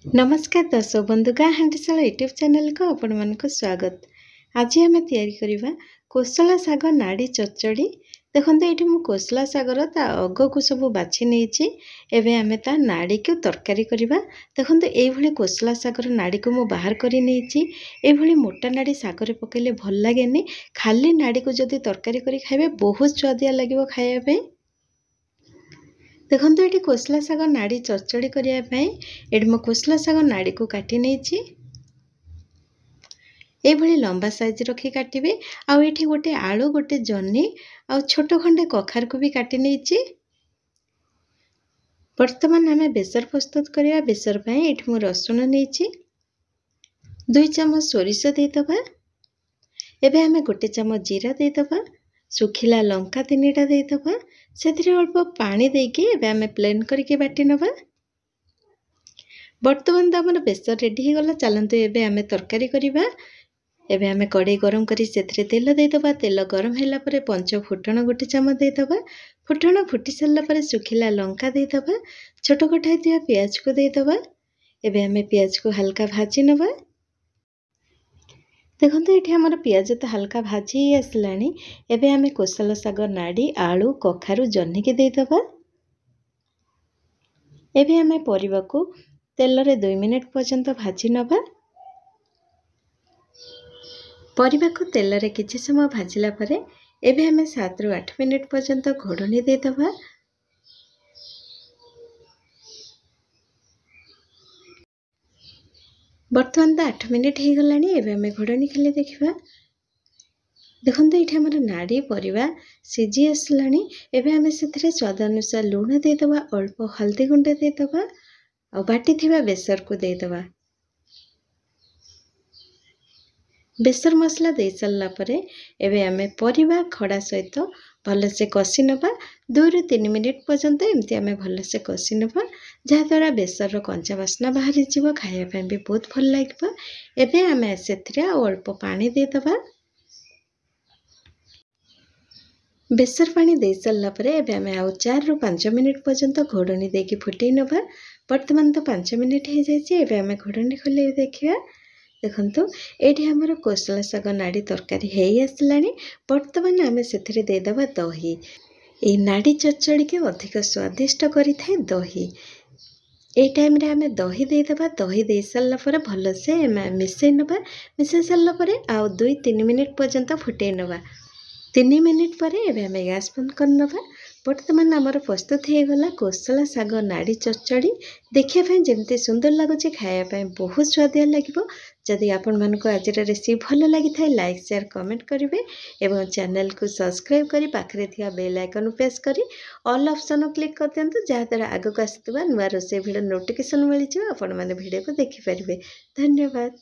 नमस्कार दर्शक बंधु गाँ हांडीशाला यूट्यूब चैनल को आपण मानक स्वागत। आज आम तैयारी करवा कोसला साग नाड़ी चचड़ी। देखो ये मु कोसला सागर ता अग को सब बाछि नहीं एवं आम ता नाड़ी को तरकारी करवा। देखो ये कोसला सागर नाड़ी को मु बाहर कर नहीं मोटा नाड़ी सागर पकेले भल लगे। खाली नाड़ी को जदि तरकारी करी खाइबे बहुत स्वादिया लगे खाइबा। देखो ये कोसला साग नाड़ी चचड़ी करने ये मो कोसला साग नाड़ी को काटी नहीं ये लंबा साइज रखी काटिबे। आउ एठी गोटे आलू गोटे जन्नी आ छोट खंडे कखार को भी काटी नहीं। वर्तमान आम बेसर प्रस्तुत करवा। बेसर पाई एठी मु रसुण नहीं 2 चम्मच सोरिष देदबा। एबे आम गोटे चम्मच जीरा देदबा। सुखिला लंका 3टा देदबा। से अल्प पानी देके एबे आम प्लेन करके बाटी नबा। वर्तमान तो आम बेसर रेडी हो गला। चलतु एबे आम तरकारी करवा। एबे आम कड़े गरम करी सेथरे तेल देदबा। तेल गरम होला परे पंच फुटण गोटे चम्मच देदबा। फुटण फुटी सारा परे सुखिला लंका देदबा। छोट कटा दिया प्याज को देदबा। एबे आम प्याज को हल्का भाजी नबा। देखो ये आम पियाज तो हल्का भाजी आसलानी। एबे आम कोसला साग नाड़ी आलू कखारू जन्नी के देदबा। एबे आम परिवा को तेल रे 2 मिनिट पर्यंत भाजी नबा। परिवा को तेल रे किछि समय भाजिला परे एबे आम 7 ରୁ 8 मिनिट पर्यंत घोड़नी देदबा। वर्तमान तो 8 मिनिट हो गलानी। एबे आम घोड़नी खाली देखा। देखो ये आम नाड़ी परिवा सीझी आसलानी। एबे आम से स्वाद अनुसार लुण देदबा। अल्प हल्दी गुंड देदबा और बाटी थिबा बेसर को देदबा। बेसर मसला दे सारा परे एबे आम परिवा खड़ा सहित भल से कषि नबा। 2 ରୁ 3 मिनिट पर्यंत एमती आम भल से कषि नबा जहाँद्वारा बेसर कंचा बास्ना बाहरी जीव। खाइबा भी बहुत भल लगे। एबे आम से अल्प पानी देदबा। बेसर पानी दे सारा परे एबे आम आउ 4 ରୁ 5 मिनिट पर्यंत घोड़नी देकी फुटई नबा। वर्तमान तो 5 मिनिट हो जाए। एबे आम घोड़नी खोल देखा। देखो ये आमर कोसला साग नाड़ी तरकारी हो आसलानी। वर्तमान आम से देदबा दही। ये नाड़ी चचड़ी के अधिक स्वादिष्ट करि थाए दही। ए टाइम रे आम दही देदबा। दही दे सारा पर भल से मिसई नबा। मिसई सारा पर आउ 2-3 मिनिट पर्यंत फुटई नबा। 3 मिनिट पर एबे आम गैस बंद कर नबा। वर्तमान आमर प्रस्तुत हो गला कोसला साग नाड़ी चचड़ी। देखिए जमती सुंदर लगुच खायापी बहुत स्वादिया लगे। जदि आपण मानक आज रेसिपी भल लगी था लाइक शेयर कमेंट करेंगे एवं चैनल को सब्सक्राइब करी पाखरे थिया बेल आइकन प्रेस करी ऑल ऑप्शन क्लिक कर दियंतु जहाँद्वारा आगक आसुवा नुआ रोषेई भिडियो नोटिफिकेशन मिल जाए। आपण माने भिडियो को देखि परिबे। धन्यवाद।